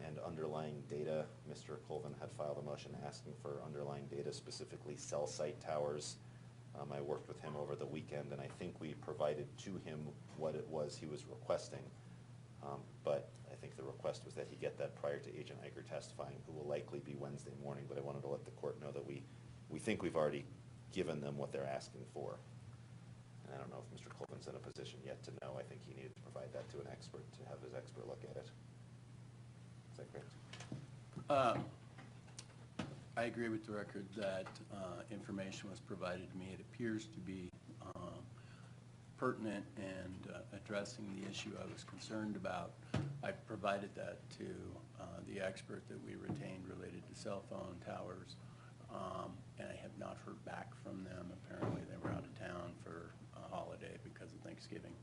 and underlying data. Mr. Colvin had filed a motion asking for underlying data, specifically cell site towers. I worked with him over the weekend, and I think we provided to him what it was he was requesting. But I think the request was that he get that prior to Agent Eicher testifying, who will likely be Wednesday morning, but I wanted to let the court know that we think we've already given them what they're asking for. And I don't know if Mr. Colvin's in a position yet to know. I think he needed to provide that to an expert, to have his expert look at it. Is that correct? I agree with the record that information was provided to me. It appears to be pertinent and addressing the issue I was concerned about. I provided that to the expert that we retained related to cell phone towers, and I have not heard back from them. Apparently they were out of town for a holiday because of Thanksgiving.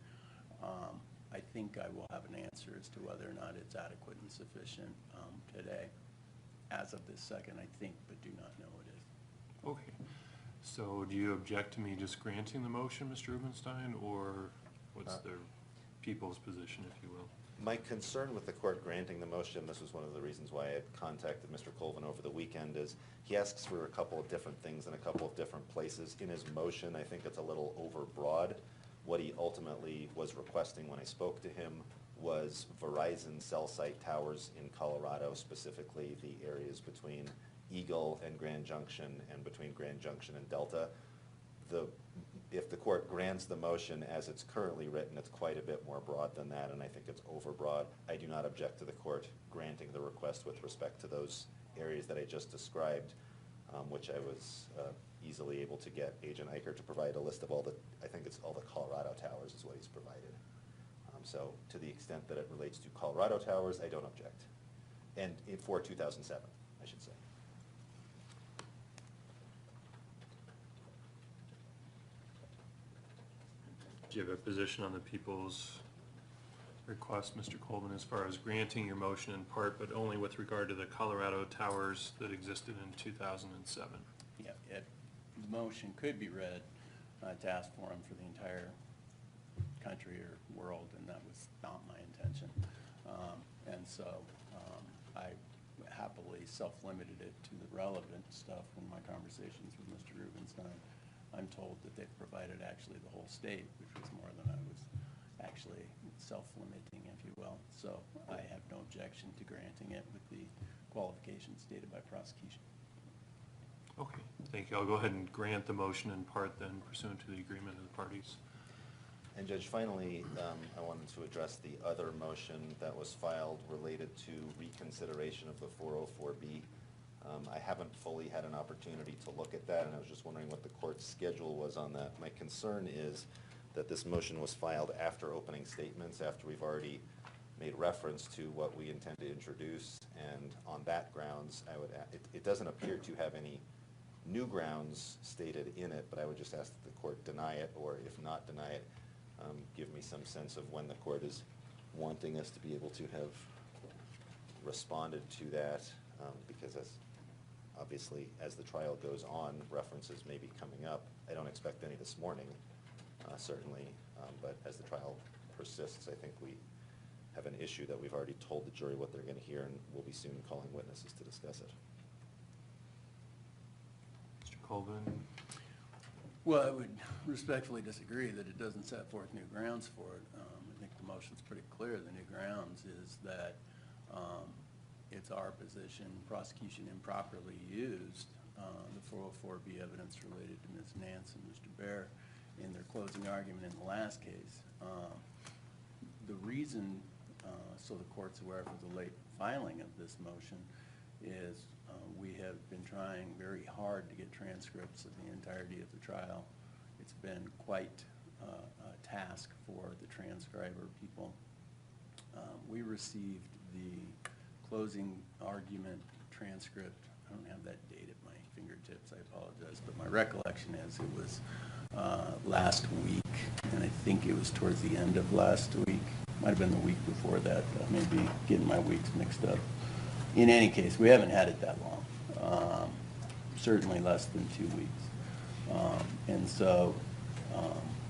I think I will have an answer as to whether or not it's adequate and sufficient today. As of this second, I think, but do not know it is. Okay. So do you object to me just granting the motion, Mr. Rubenstein, or what's the people's position, if you will? My concern with the court granting the motion, this was one of the reasons why I had contacted Mr. Colvin over the weekend, is he asks for a couple of different things in a couple of different places. In his motion, I think it's a little overbroad. What he ultimately was requesting when I spoke to him was Verizon cell site towers in Colorado, specifically the areas between Eagle and Grand Junction and between Grand Junction and Delta. If the court grants the motion as it's currently written, it's quite a bit more broad than that, and I think it's overbroad. I do not object to the court granting the request with respect to those areas that I just described, which I was easily able to get Agent Eicher to provide a list of all the, I think it's all the Colorado towers is what he's provided. So to the extent that it relates to Colorado towers, I don't object. And for 2007, I should say. Do you have a position on the people's request, Mr. Colvin, as far as granting your motion in part, but only with regard to the Colorado towers that existed in 2007? Yeah, the motion could be read to ask for them for the entire country or world, and that was not my intention. And so I happily self-limited it to the relevant stuff in my conversations with Mr. Rubenstein. I'm told that they've provided actually the whole state, which was more than I was actually self-limiting, if you will. So I have no objection to granting it with the qualifications stated by prosecution. Okay, thank you. I'll go ahead and grant the motion in part then, pursuant to the agreement of the parties. And Judge, finally, I wanted to address the other motion that was filed related to reconsideration of the 404B. I haven't fully had an opportunity to look at that, and I was just wondering what the court's schedule was on that. My concern is that this motion was filed after opening statements, after we've already made reference to what we intend to introduce, and on that grounds, it doesn't appear to have any new grounds stated in it, but I would just ask that the court deny it, or if not deny it, give me some sense of when the court is wanting us to be able to have responded to that, because obviously as the trial goes on, references may be coming up. I don't expect any this morning, certainly, but as the trial persists, I think we have an issue that we've already told the jury what they're going to hear, and we'll be soon calling witnesses to discuss it. Mr. Colvin? Well, I would respectfully disagree that it doesn't set forth new grounds for it. I think the motion's pretty clear. The new grounds is that it's our position prosecution improperly used the 404B evidence related to Ms. Nance and Mr. Baer in their closing argument in the last case. The reason, so the court's aware of the late filing of this motion, is we have been trying very hard to get transcripts of the entirety of the trial. It's been quite a task for the transcriber people. We received the closing argument transcript. I don't have that date at my fingertips, I apologize, but my recollection is it was last week, and I think it was towards the end of last week. Might have been the week before that. I may be getting my weeks mixed up. In any case, we haven't had it that long. Certainly less than 2 weeks. And so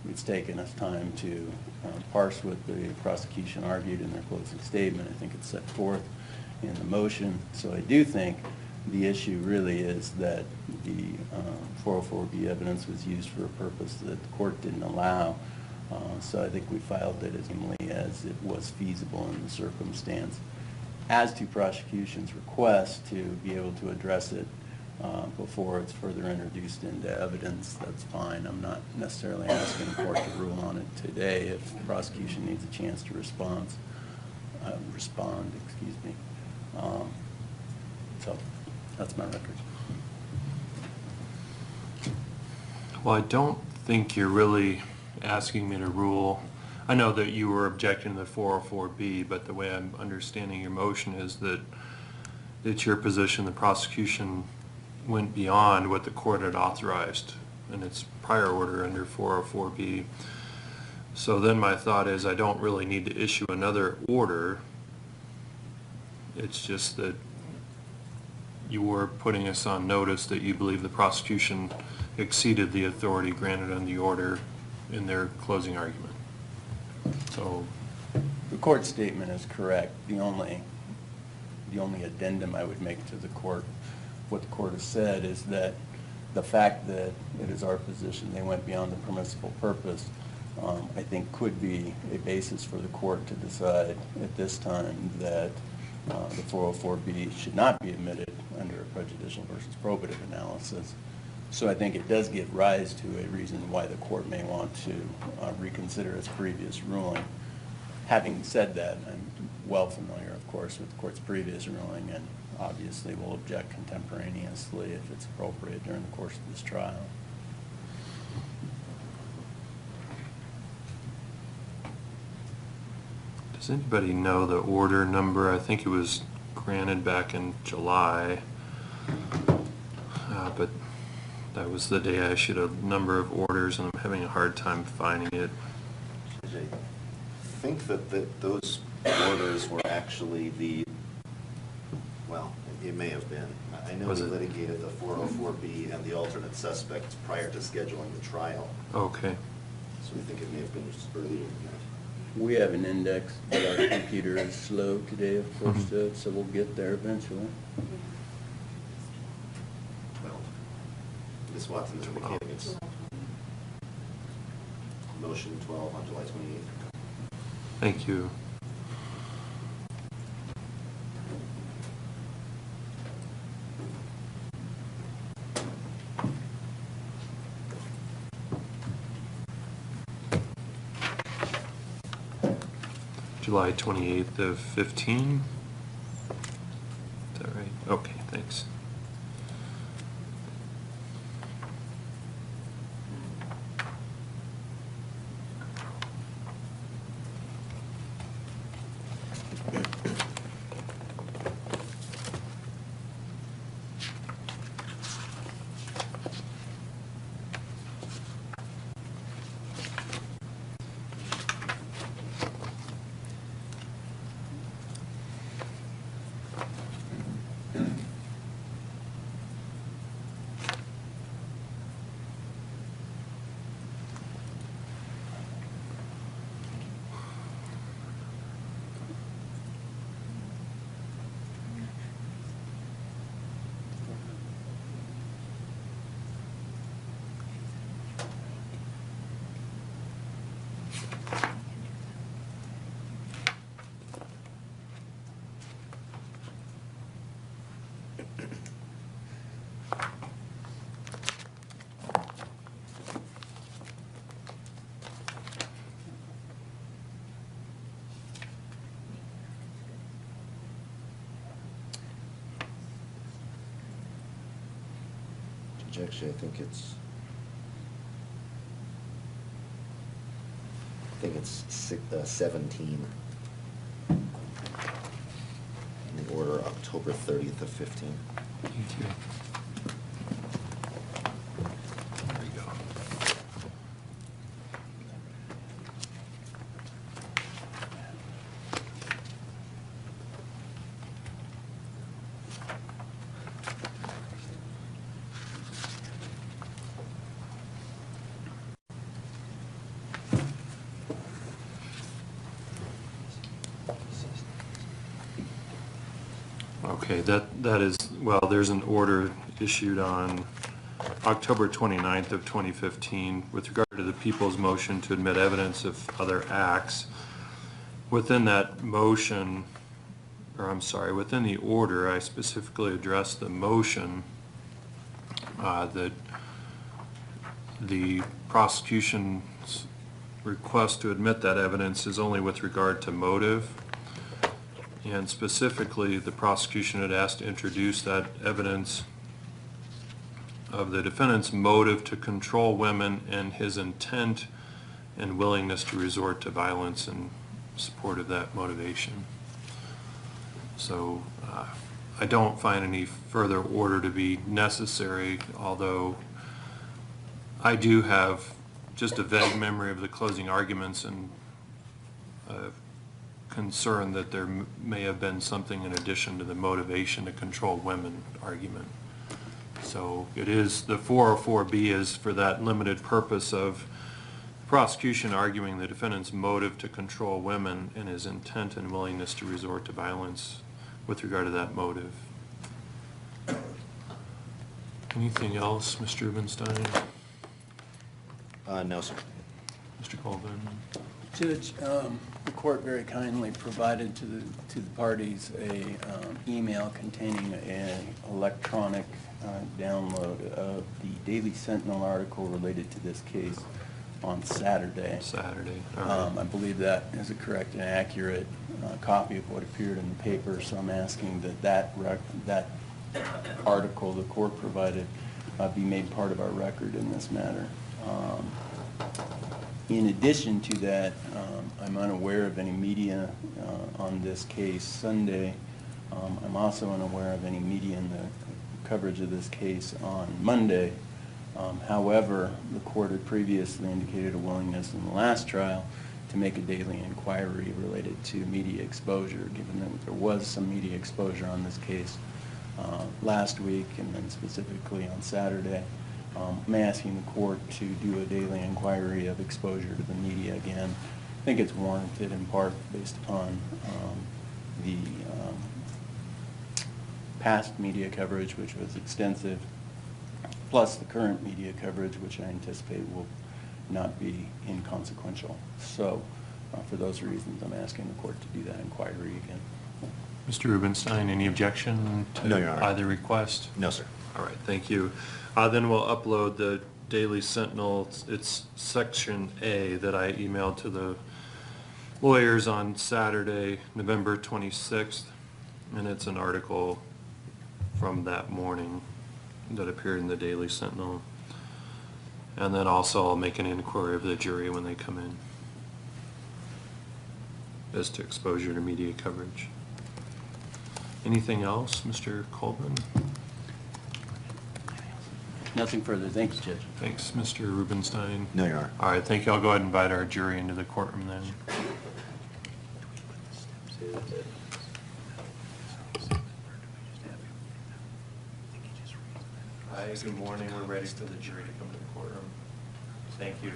it's taken us time to parse what the prosecution argued in their closing statement. I think it's set forth in the motion. So I do think the issue really is that the 404B evidence was used for a purpose that the court didn't allow. So I think we filed it as only as it was feasible in the circumstance. As to prosecution's request to be able to address it before it's further introduced into evidence, that's fine. I'm not necessarily asking the court to rule on it today if the prosecution needs a chance to respond. So that's my record. Well, I don't think you're really asking me to rule. I know that you were objecting to the 404B, but the way I'm understanding your motion is that it's your position the prosecution went beyond what the court had authorized in its prior order under 404B. So then my thought is I don't really need to issue another order. It's just that you were putting us on notice that you believe the prosecution exceeded the authority granted on the order in their closing argument. So the court statement is correct. The only addendum I would make to the court, what the court has said, is that the fact that it is our position they went beyond the permissible purpose, I think could be a basis for the court to decide at this time that the 404B should not be admitted under a prejudicial versus probative analysis. So I think it does give rise to a reason why the court may want to reconsider its previous ruling. Having said that, I'm well familiar, of course, with the court's previous ruling, and obviously will object contemporaneously if it's appropriate during the course of this trial. does anybody know the order number? I think it was granted back in July, but that was the day I issued a number of orders, and I'm having a hard time finding it. I think that those orders were actually well, it may have been. I know we litigated the 404B and the alternate suspects prior to scheduling the trial. Okay. So we think it may have been just earlier than that. We have an index, but our computer is slow today, of course, so we'll get there eventually. Well, Ms. Watson is indicating it's motion 12 on July 28th. Thank you. July 28th of 15. Is that right? Okay, thanks. Actually, I think it's 17 in the order October 30th of 15. Thank you. There you go. Okay, that is, well, there's an order issued on October 29th of 2015 with regard to the people's motion to admit evidence of other acts. Within that motion, or I'm sorry, within the order, I specifically addressed the motion that the prosecution's request to admit that evidence is only with regard to motive. And specifically, the prosecution had asked to introduce that evidence of the defendant's motive to control women and his intent and willingness to resort to violence in support of that motivation. So I don't find any further order to be necessary, although I do have just a vague memory of the closing arguments and concern that there may have been something in addition to the motivation to control women argument. So it is, the 404B is for that limited purpose of prosecution arguing the defendant's motive to control women and his intent and willingness to resort to violence with regard to that motive. Anything else, Mr. Rubenstein? No, sir. Mr. Colvin? Judge, the court very kindly provided to the parties a email containing an electronic download of the Daily Sentinel article related to this case on Saturday. All right. I believe that is a correct and accurate copy of what appeared in the paper, so I'm asking that article the court provided be made part of our record in this matter. In addition to that, I'm unaware of any media on this case Sunday. I'm also unaware of any media in the coverage of this case on Monday. However, the court had previously indicated a willingness in the last trial to make a daily inquiry related to media exposure, given that there was some media exposure on this case last week and then specifically on Saturday. I'm asking the court to do a daily inquiry of exposure to the media again. I think it's warranted in part based upon the past media coverage, which was extensive, plus the current media coverage, which I anticipate will not be inconsequential. So for those reasons, I'm asking the court to do that inquiry again. Mr. Rubenstein, any objection to No, Your Honor. either request? No, sir. All right, thank you. Then we'll upload the Daily Sentinel. It's Section A that I emailed to the lawyers on Saturday, November 26th, and it's an article from that morning that appeared in the Daily Sentinel. And then also I'll make an inquiry of the jury when they come in as to exposure to media coverage. Anything else, Mr. Colvin? Nothing further. Thank you, Judge. Thanks, Mr. Rubenstein. No, Your Honor. All right, thank you. I'll go ahead and invite our jury into the courtroom then. Hi, good morning. We're ready for the jury to come to the courtroom. Thank you.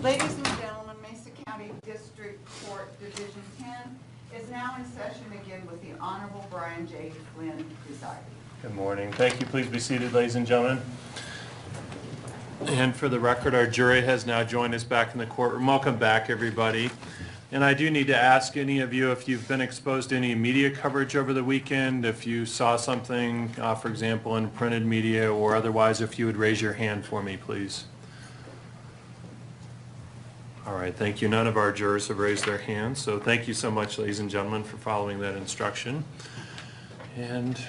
Ladies and gentlemen, Mesa County District Court Division 10 is now in session again with the Honorable Brian J. Flynn presiding. Good morning. Thank you. Please be seated, ladies and gentlemen. And for the record, our jury has now joined us back in the courtroom. Welcome back, everybody. And I do need to ask any of you if you've been exposed to any media coverage over the weekend, if you saw something, for example, in printed media or otherwise, if you would raise your hand for me, please. All right, thank you. None of our jurors have raised their hands, so thank you so much, ladies and gentlemen, for following that instruction. And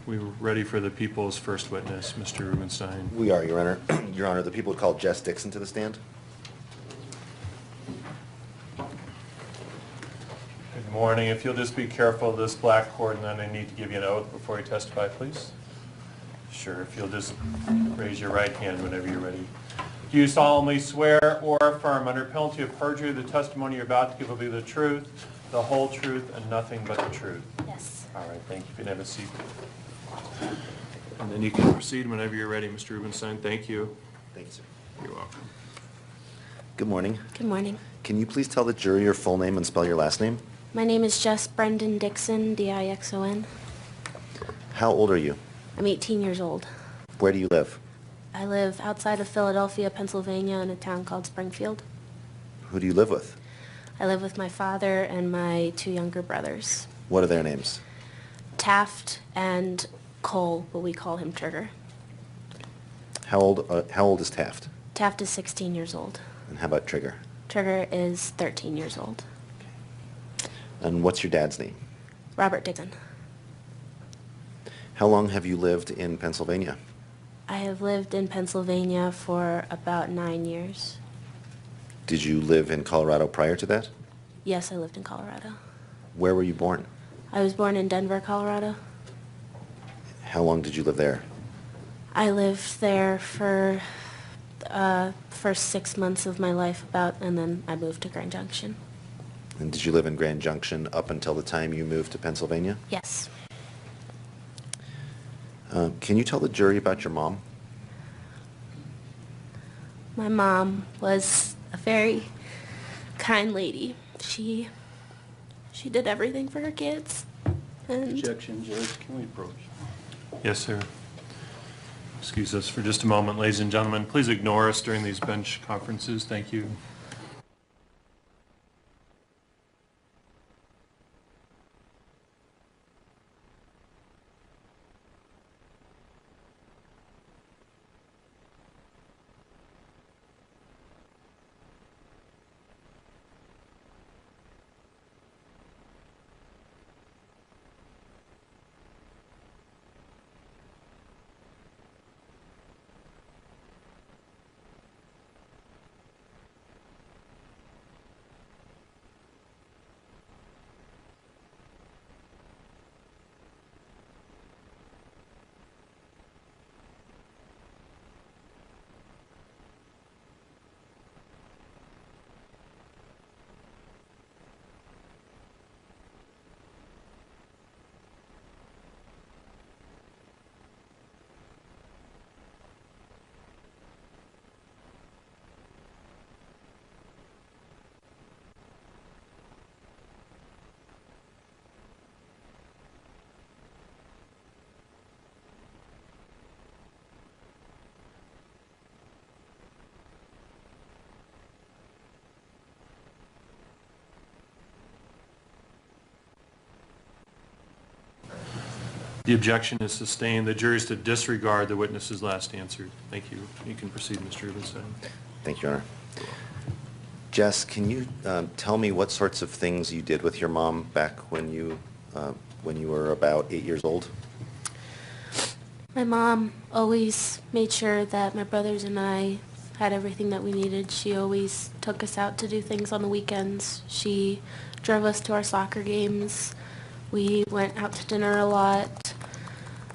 we're ready for the people's first witness, Mr. Rubenstein. We are, Your Honor. Your Honor, the people would call Jess Dixon to the stand. Good morning. If you'll just be careful of this black cord, and then I need to give you an oath before you testify, please. Sure, if you'll just raise your right hand whenever you're ready. Do you solemnly swear or affirm under penalty of perjury the testimony you're about to give will be the truth, the whole truth, and nothing but the truth? Yes. All right, thank you. You can have a seat. And then you can proceed whenever you're ready, Mr. Rubenstein. Thank you. Thank you, sir. You're welcome. Good morning. Good morning. Can you please tell the jury your full name and spell your last name? My name is Jess Brendan Dixon, Dixon. How old are you? I'm 18 years old. Where do you live? I live outside of Philadelphia, Pennsylvania, in a town called Springfield. Who do you live with? I live with my father and my two younger brothers, What are their names? Taft and Cole, but we call him Trigger. How old is Taft? Taft is 16 years old. And how about Trigger? Trigger is 13 years old. And what's your dad's name? Robert Dixon. How long have you lived in Pennsylvania? I have lived in Pennsylvania for about 9 years. Did you live in Colorado prior to that? Yes, I lived in Colorado. Where were you born? I was born in Denver, Colorado. How long did you live there? I lived there for first 6 months of my life and then I moved to Grand Junction. And did you live in Grand Junction up until the time you moved to Pennsylvania? Yes. Can you tell the jury about your mom? My mom was a very kind lady. She did everything for her kids. And Objection, Judge, can we approach? Yes, sir. Excuse us for just a moment, ladies and gentlemen. Please ignore us during these bench conferences. Thank you. The objection is sustained. The jury is to disregard the witness's last answer. Thank you. You can proceed, Mr. Rubenstein. Thank you, Your Honor. Jess, can you tell me what sorts of things you did with your mom back when you were about 8 years old? my mom always made sure that my brothers and I had everything that we needed. She always took us out to do things on the weekends. She drove us to our soccer games. We went out to dinner a lot.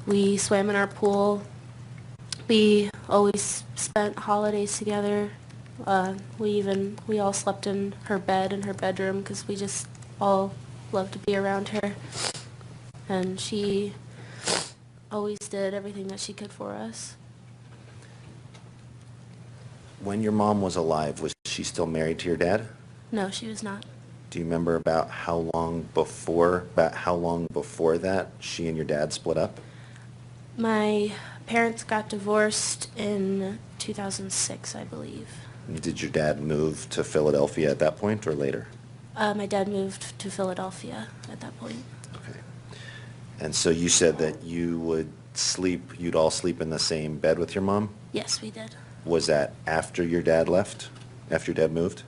We swam in our pool. We always spent holidays together. We all slept in her bed in her bedroom because we just all loved to be around her. And she always did everything that she could for us. When your mom was alive, was she still married to your dad? No, she was not. Do you remember about how long before that she and your dad split up? My parents got divorced in 2006, I believe. Did your dad move to Philadelphia at that point or later? My dad moved to Philadelphia at that point. Okay. And so you said that you'd all sleep in the same bed with your mom? Yes, we did. Was that after your dad left? After your dad moved?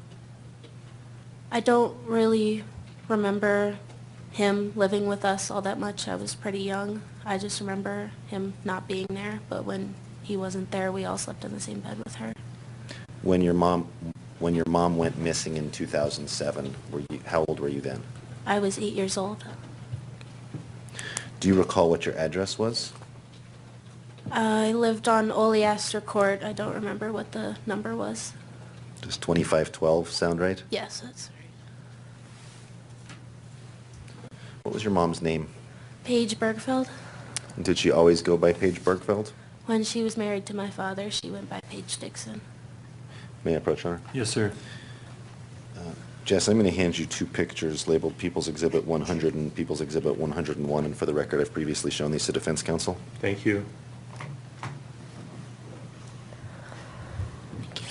I don't really remember him living with us all that much. I was pretty young. I just remember him not being there, but when he wasn't there, we all slept in the same bed with her. When your mom went missing in 2007, how old were you then? I was 8 years old. Do you recall what your address was? I lived on Oleaster Court. I don't remember what the number was. Does 2512 sound right? Yes, that's right. What was your mom's name? Paige Bergfeld. Did she always go by Paige Bergfeld? When she was married to my father, she went by Paige Dixon. May I approach her? Yes, sir. Jess, I'm going to hand you two pictures labeled People's Exhibit 100 and People's Exhibit 101, and for the record, I've previously shown these to defense counsel. Thank you. Thank you.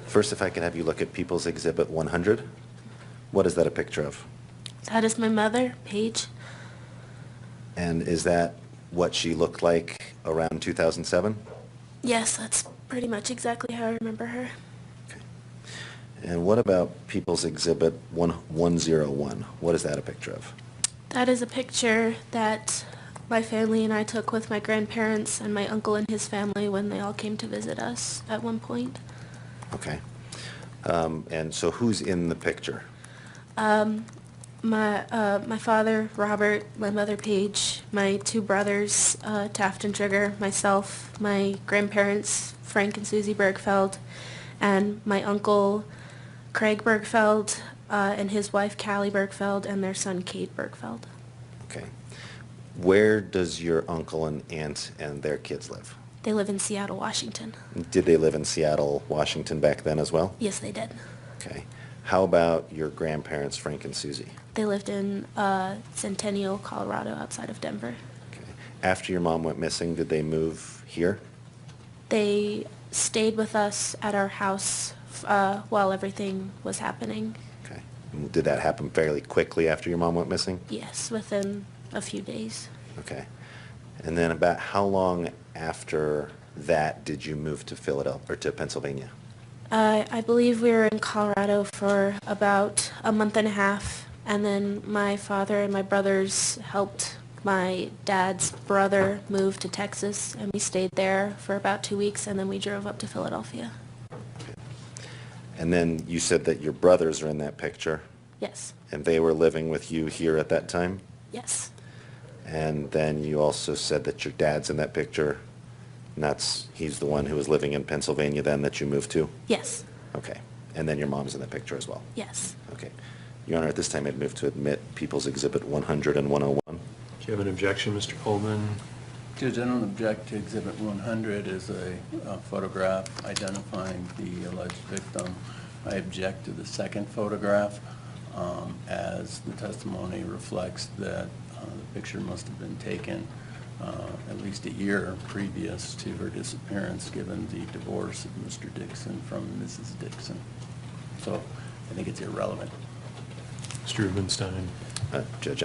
First, if I could have you look at People's Exhibit 100. What is that a picture of? That is my mother, Paige. And is that what she looked like around 2007? Yes, that's pretty much exactly how I remember her. Okay. And what about People's Exhibit 101? What is that a picture of? That is a picture that my family and I took with my grandparents and my uncle and his family when they all came to visit us at one point. Okay. And so who's in the picture? My father, Robert, my mother, Paige, my two brothers, Taft and Trigger, myself, my grandparents, Frank and Susie Bergfeld, and my uncle, Craig Bergfeld, and his wife, Callie Bergfeld, and their son, Kate Bergfeld. Okay. Where does your uncle and aunt and their kids live? They live in Seattle, Washington. Did they live in Seattle, Washington back then as well? Yes, they did. Okay. How about your grandparents, Frank and Susie? They lived in Centennial, Colorado, outside of Denver. Okay. After your mom went missing, did they move here? They stayed with us at our house while everything was happening. Okay. And did that happen fairly quickly after your mom went missing? Yes, within a few days. Okay. And then about how long after that did you move to Philadelphia or to Pennsylvania? I believe we were in Colorado for about a month and a half, and then my father and my brothers helped my dad's brother move to Texas, and we stayed there for about 2 weeks, and then we drove up to Philadelphia. Okay. And then you said that your brothers are in that picture, Yes. and they were living with you here at that time? Yes. And then you also said that your dad's in that picture, and he's the one who was living in Pennsylvania then that you moved to? Yes. Okay. And then your mom's in that picture as well? Yes. Okay. Your Honor, at this time I'd move to admit People's Exhibit 100 and 101. Do you have an objection, Mr. Coleman? Judge, I don't object to Exhibit 100 as a photograph identifying the alleged victim. I object to the second photograph as the testimony reflects that the picture must have been taken at least a year previous to her disappearance, given the divorce of Mr. Dixon from Mrs. Dixon. So I think it's irrelevant. Mr. Rubenstein? Judge,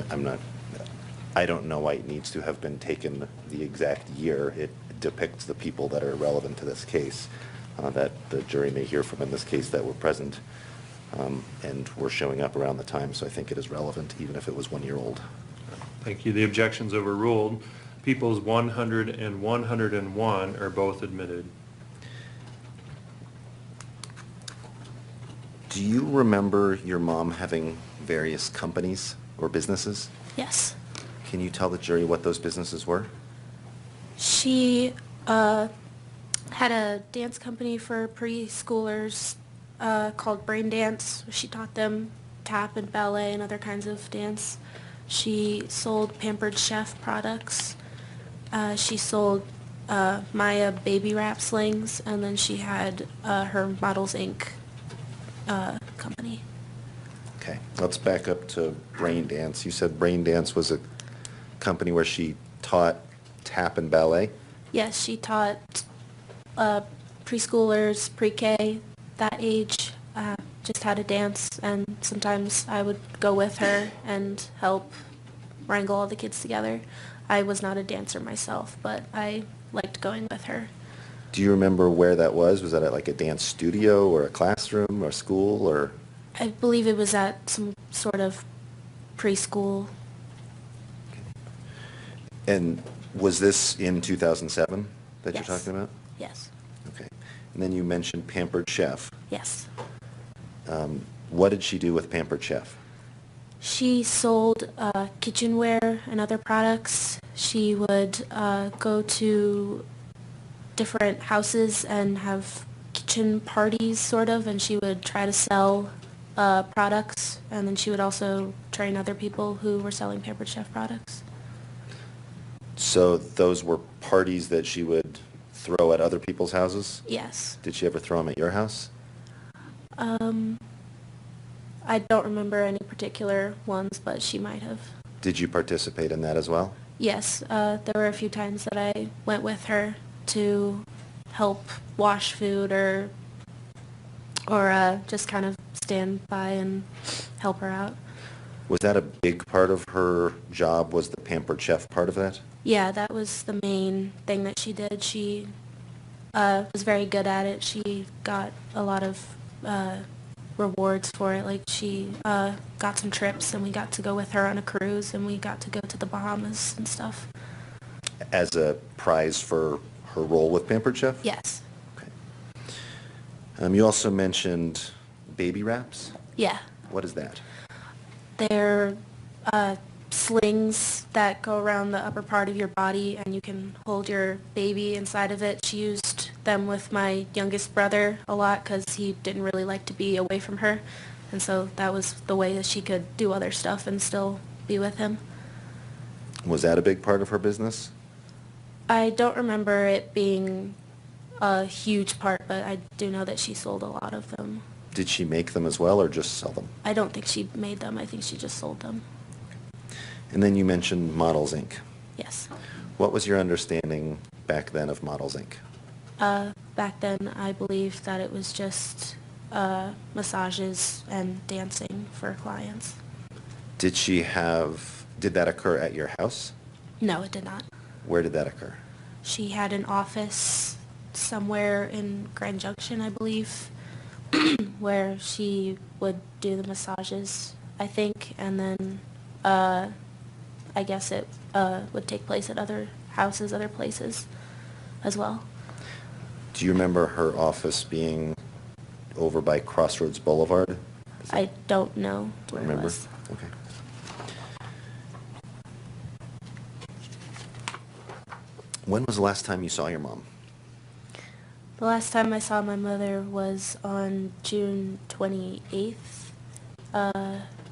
I don't know why it needs to have been taken the exact year. It depicts the people that are relevant to this case, that the jury may hear from in this case that were present and were showing up around the time, so I think it is relevant even if it was 1 year old. Thank you. The objection's overruled. People's 100 and 101 are both admitted. Do you remember your mom having various companies or businesses? Yes. Can you tell the jury what those businesses were? She had a dance company for preschoolers called Brain Dance. She taught them tap and ballet and other kinds of dance. She sold Pampered Chef products. She sold Maya baby wrap slings, and then she had her Models Inc. Company. Okay, let's back up to Brain Dance. You said Brain Dance was a company where she taught tap and ballet? Yes, she taught preschoolers, pre-K, that age, just how to dance, and sometimes I would go with her and help wrangle all the kids together. I was not a dancer myself, but I liked going with her. Do you remember where that was? Was that at like a dance studio or a classroom or school or? I believe it was at some sort of preschool. And was this in 2007 that Yes. you're talking about? Yes. Okay. And then you mentioned Pampered Chef. Yes. What did she do with Pampered Chef? She sold kitchenware and other products. She would go to different houses and have kitchen parties, sort of, and she would try to sell products, and then she would also train other people who were selling Pampered Chef products. So those were parties that she would throw at other people's houses? Yes. Did she ever throw them at your house? I don't remember any particular ones, but she might have. Did you participate in that as well? Yes, there were a few times that I went with her to help wash food or just kind of stand by and help her out. Was that a big part of her job? Was the Pampered Chef part of that? Yeah, that was the main thing that she did. She was very good at it. She got a lot of rewards for it. Like she got some trips, and we got to go with her on a cruise, and we got to go to the Bahamas and stuff. As a prize for her role with Pampered Chef? Yes. Okay. You also mentioned baby wraps. Yeah. What is that? They're slings that go around the upper part of your body, and you can hold your baby inside of it. She used them with my youngest brother a lot because he didn't really like to be away from her, and so that was the way that she could do other stuff and still be with him. Was that a big part of her business? I don't remember it being a huge part, but I do know that she sold a lot of them. Did she make them as well or just sell them? I don't think she made them. I think she just sold them. And then you mentioned Models Inc. Yes. What was your understanding back then of Models Inc.? Back then, I believe that it was just massages and dancing for clients. Did that occur at your house? No, it did not. Where did that occur? She had an office somewhere in Grand Junction, I believe, where she would do the massages, I think, and then I guess it would take place at other houses, other places as well. Do you remember her office being over by Crossroads Boulevard? I don't know Don't where it remember? was. Okay. When was the last time you saw your mom? The last time I saw my mother was on June 28th,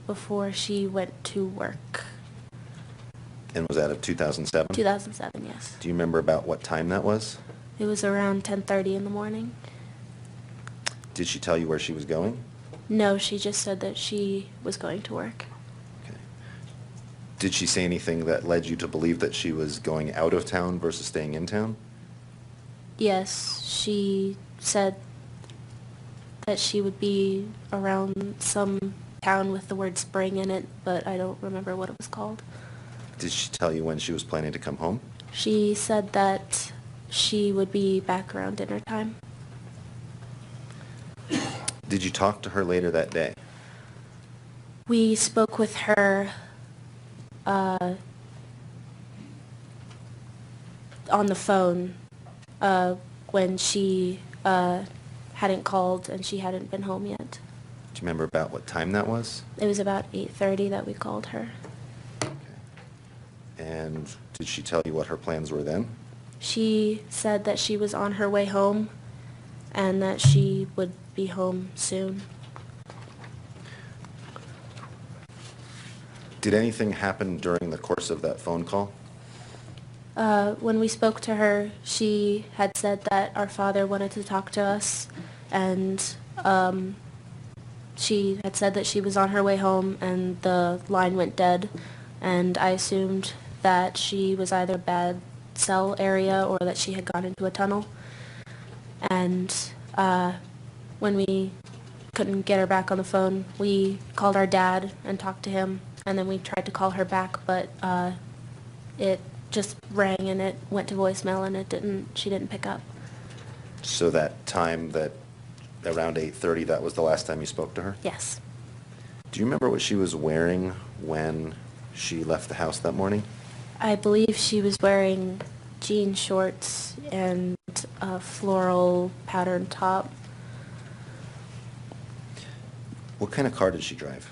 before she went to work. And was that of 2007? 2007, yes. Do you remember about what time that was? It was around 10:30 in the morning. Did she tell you where she was going? No, she just said that she was going to work. Okay. Did she say anything that led you to believe that she was going out of town versus staying in town? Yes, she said that she would be around some town with the word spring in it, but I don't remember what it was called. Did she tell you when she was planning to come home? She said that she would be back around dinner time. Did you talk to her later that day? We spoke with her on the phone when she hadn't called and she hadn't been home yet. Do you remember about what time that was? It was about 8:30 that we called her. Okay. And did she tell you what her plans were then? She said that she was on her way home and that she would be home soon. Did anything happen during the course of that phone call? When we spoke to her, she had said that our father wanted to talk to us, and she had said that she was on her way home and the line went dead, and I assumed that she was either bad cell area or that she had gone into a tunnel. And when we couldn't get her back on the phone, we called our dad and talked to him, and then we tried to call her back, but it just rang and it went to voicemail and she didn't pick up. So that time that, around 8:30, that was the last time you spoke to her? Yes. Do you remember what she was wearing when she left the house that morning? I believe she was wearing jean shorts and a floral patterned top. What kind of car did she drive?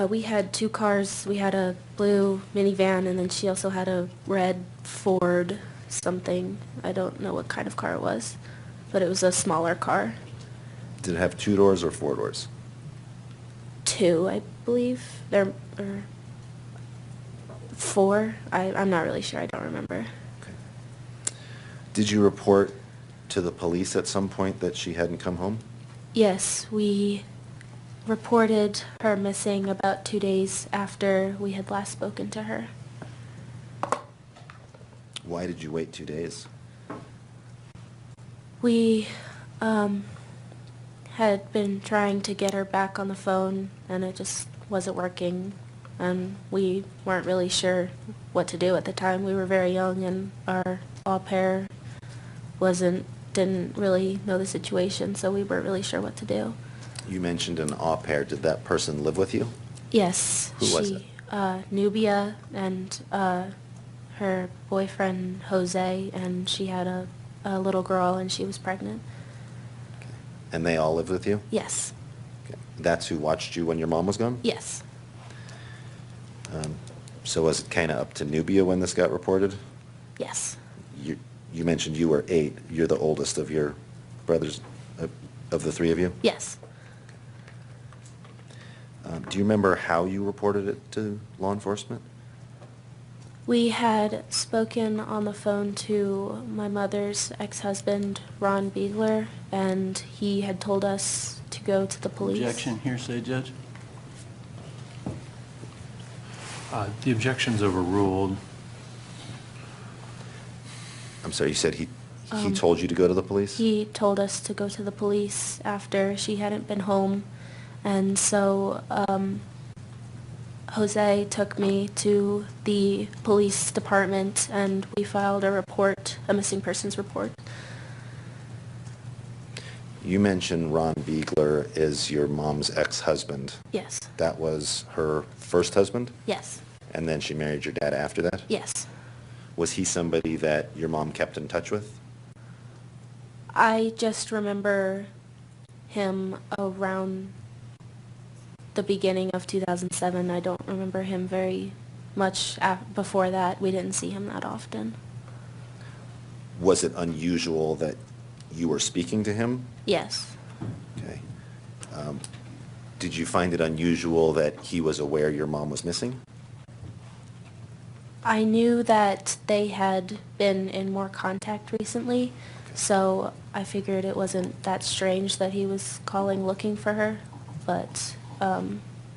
We had two cars. We had a blue minivan, and then she also had a red Ford something. I don't know what kind of car it was, but it was a smaller car. Did it have 2 doors or 4 doors? Two, I believe. Or 4. I'm not really sure. I don't remember. Okay. Did you report to the police at some point that she hadn't come home? Yes, we reported her missing about 2 days after we had last spoken to her. Why did you wait 2 days? We had been trying to get her back on the phone, and it just wasn't working, and we weren't really sure what to do at the time. We were very young, and our au pair didn't really know the situation, so we weren't really sure what to do. You mentioned an au pair. Did that person live with you? Yes. Who was it? Nubia, and her boyfriend Jose, and she had a little girl, and she was pregnant. Okay. And they all lived with you? Yes. Okay. That's who watched you when your mom was gone? Yes. So was it kind of up to Nubia when this got reported? Yes. You mentioned you were 8. You're the oldest of your brothers, of the 3 of you? Yes. Do you remember how you reported it to law enforcement? We had spoken on the phone to my mother's ex-husband, Ron Biegler, and he had told us to go to the police. Objection, hearsay, Judge? The objection's overruled. I'm sorry, you said he told you to go to the police? He told us to go to the police after she hadn't been home, and so Jose took me to the police department, and we filed a report, a missing persons report. You mentioned Ron Biegler is your mom's ex-husband. Yes. That was her first husband? Yes. And then she married your dad after that? Yes. Was he somebody that your mom kept in touch with? I just remember him around the beginning of 2007. I don't remember him very much before that. We didn't see him that often. Was it unusual that you were speaking to him? Yes. Okay. Did you find it unusual that he was aware your mom was missing? I knew that they had been in more contact recently, so I figured it wasn't that strange that he was calling looking for her, but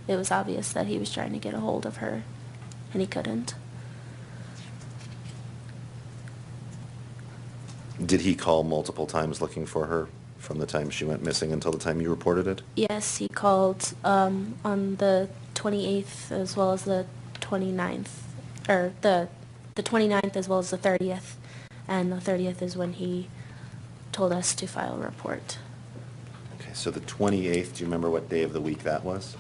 it was obvious that he was trying to get a hold of her, and he couldn't. Did he call multiple times looking for her from the time she went missing until the time you reported it? Yes, he called on the 28th as well as the 29th, or the 29th as well as the 30th, and the 30th is when he told us to file a report. Okay, so the 28th, do you remember what day of the week that was?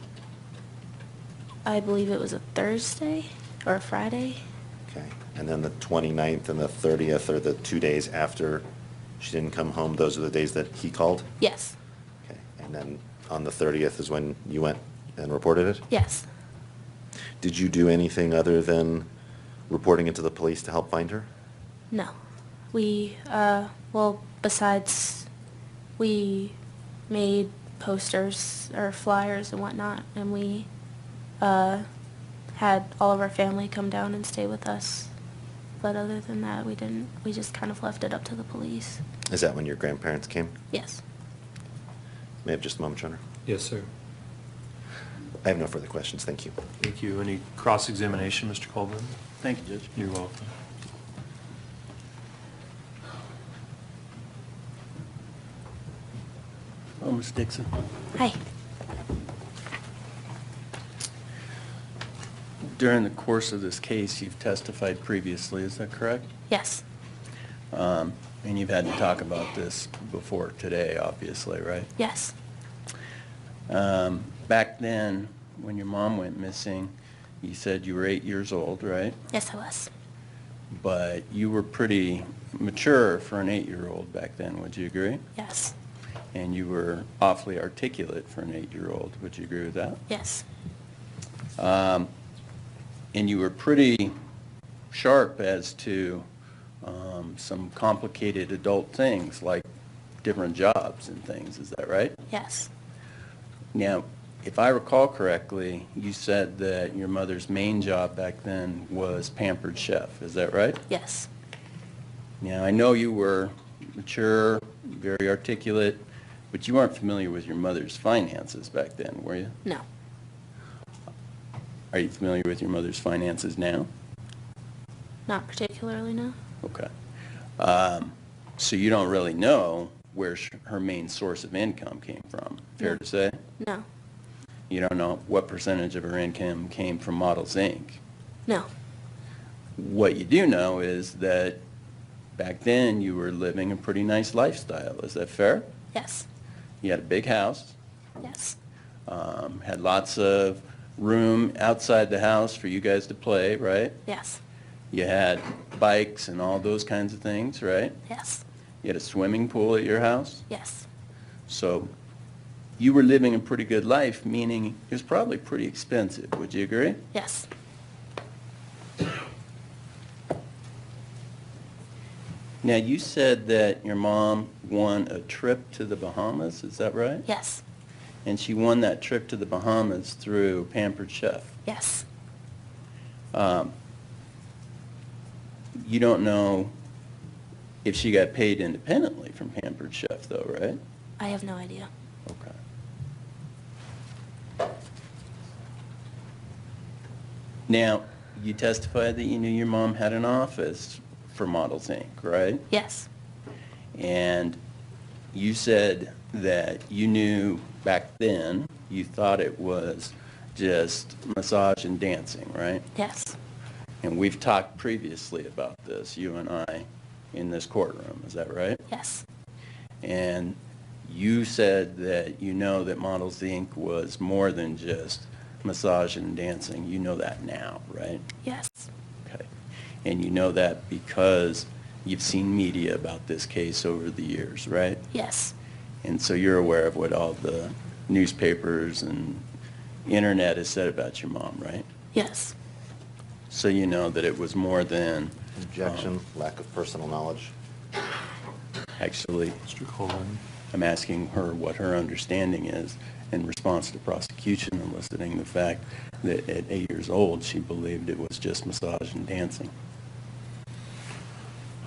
I believe it was a Thursday or a Friday. Okay, and then the 29th and the 30th are the 2 days after she didn't come home. Those are the days that he called? Yes. Okay, and then on the 30th is when you went and reported it? Yes. Did you do anything other than reporting it to the police to help find her? No. We, besides, we made posters or flyers and whatnot, and we had all of our family come down and stay with us but other than that, we didn't. We just kind of left it up to the police. Is that when your grandparents came? Yes. May I have just a moment, Your Honor? Yes, sir. I have no further questions. Thank you. Thank you. Any cross-examination, Mr. Colvin? Thank you, Judge. You're welcome. Oh, Ms. Dixon. Hi. During the course of this case, you've testified previously, is that correct? Yes. And you've had to talk about this before today, obviously, right? Yes. Back then, when your mom went missing, you said you were 8 years old, right? Yes, I was. But you were pretty mature for an 8-year-old back then, would you agree? Yes. And you were awfully articulate for an 8-year-old, would you agree with that? Yes. And you were pretty sharp as to some complicated adult things, like different jobs and things, is that right? Yes. Now, if I recall correctly, you said that your mother's main job back then was pampered chef, is that right? Yes. Now, I know you were mature, very articulate, but you weren't familiar with your mother's finances back then, were you? No. Are you familiar with your mother's finances now? Not particularly, no. Okay. So you don't really know where her main source of income came from, fair to say? No. You don't know what percentage of her income came from Models, Inc.? No. What you do know is that back then you were living a pretty nice lifestyle, is that fair? Yes. You had a big house, Yes. had lots of room outside the house for you guys to play, right? Yes. You had bikes and all those kinds of things, right? Yes. You had a swimming pool at your house. Yes. So you were living a pretty good life, meaning it was probably pretty expensive. Would you agree? Yes. Now, you said that your mom won a trip to the Bahamas, is that right? Yes. And she won that trip to the Bahamas through Pampered Chef. Yes. You don't know if she got paid independently from Pampered Chef, though, right? I have no idea. Okay. Now, you testified that you knew your mom had an office for Models, Inc., right? Yes. And you said that you knew back then, you thought it was just massage and dancing, right? Yes. And we've talked previously about this, you and I, in this courtroom, is that right? Yes. And you said that you know that Models, Inc. was more than just massage and dancing. You know that now, right? Yes. Okay. And you know that because you've seen media about this case over the years, right? Yes. And so you're aware of what all the newspapers and internet has said about your mom, right? Yes. So you know that it was more than... Objection, lack of personal knowledge. Actually, Mr. Colvin? I'm asking her what her understanding is in response to prosecution eliciting the fact that at 8 years old, she believed it was just massage and dancing.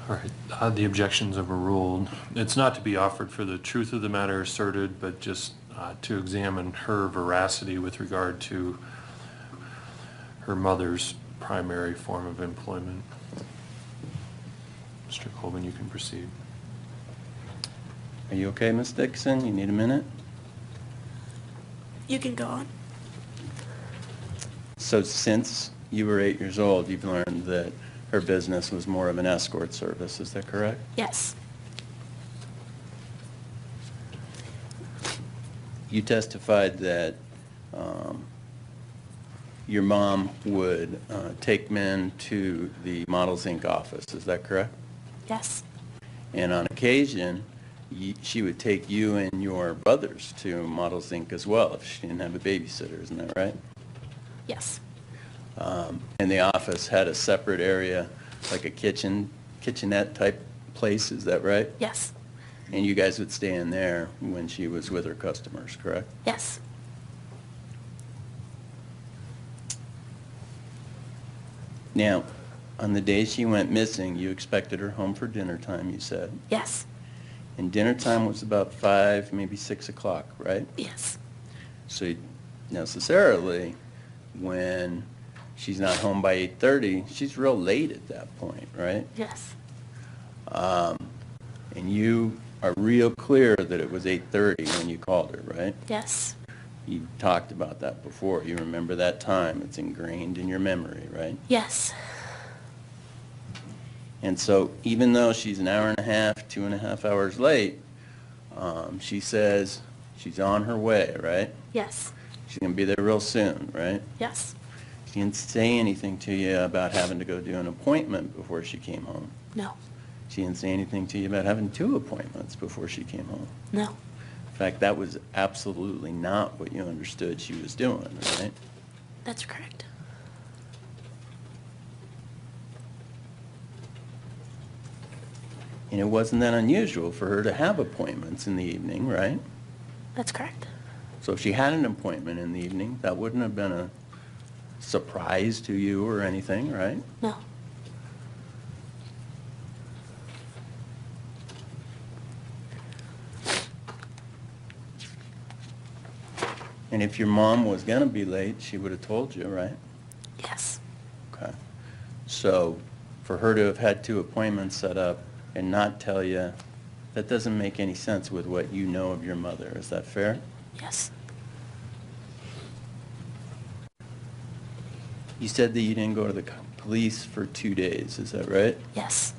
All right, the objection's overruled. It's not to be offered for the truth of the matter asserted, but just to examine her veracity with regard to her mother's primary form of employment. Mr. Colvin, you can proceed. Are you okay, Ms. Dixon? You need a minute? You can go on. So since you were 8 years old, you've learned that her business was more of an escort service, is that correct? Yes. You testified that your mom would take men to the Models, Inc. office, is that correct? Yes. And on occasion, she would take you and your brothers to Models, Inc. as well if she didn't have a babysitter, isn't that right? Yes. And the office had a separate area, like a kitchenette type place, is that right? Yes. And you guys would stay in there when she was with her customers, correct? Yes. Now, On the day she went missing, you expected her home for dinner time, you said. Yes. And dinner time was about 5, maybe 6 o'clock, right? Yes. So necessarily, when she's not home by 8:30, she's real late at that point, right? Yes. And you are real clear that it was 8:30 when you called her, right? Yes. You talked about that before. You remember that time. It's ingrained in your memory, right? Yes. And so even though she's an hour and a half, 2.5 hours late, she says she's on her way, right? Yes. She's going to be there real soon, right? Yes. She didn't say anything to you about having to go do an appointment before she came home. No. She didn't say anything to you about having 2 appointments before she came home. No. In fact, that was absolutely not what you understood she was doing, right? That's correct. And it wasn't that unusual for her to have appointments in the evening, right? That's correct. So if she had an appointment in the evening, that wouldn't have been a surprise to you or anything, right? No. And if your mom was going to be late, she would have told you, right? Yes. Okay. So for her to have had 2 appointments set up and not tell you, that doesn't make any sense with what you know of your mother. Is that fair? Yes. You said that you didn't go to the police for 2 days. Is that right? Yes.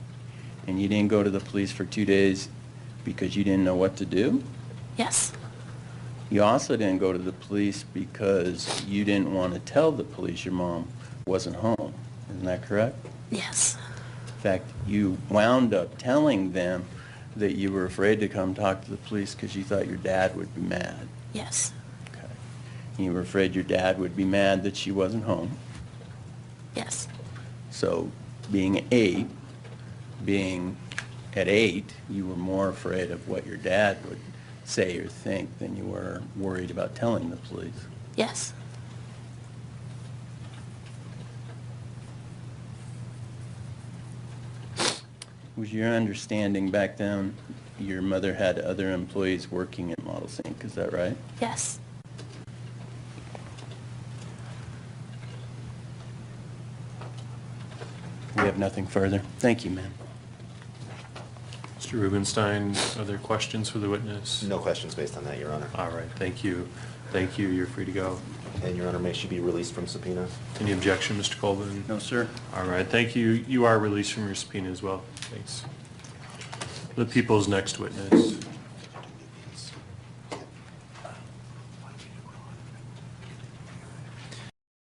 And you didn't go to the police for 2 days because you didn't know what to do? Yes. You also didn't go to the police because you didn't want to tell the police your mom wasn't home. Isn't that correct? Yes. In fact, you wound up telling them that you were afraid to come talk to the police because you thought your dad would be mad. Yes. Okay. You were afraid your dad would be mad that she wasn't home. Yes. So being at 8, you were more afraid of what your dad would say or think than you were worried about telling the police. Yes. Was your understanding back then your mother had other employees working at Model Sync, is that right? Yes. We have nothing further. Thank you, ma'am. Mr. Rubenstein, are there questions for the witness? No questions based on that, Your Honor. All right, thank you. Thank you, you're free to go. And Your Honor, may she be released from subpoena? Any objection, Mr. Colvin? No, sir. All right, thank you. You are released from your subpoena as well. Thanks. The people's next witness.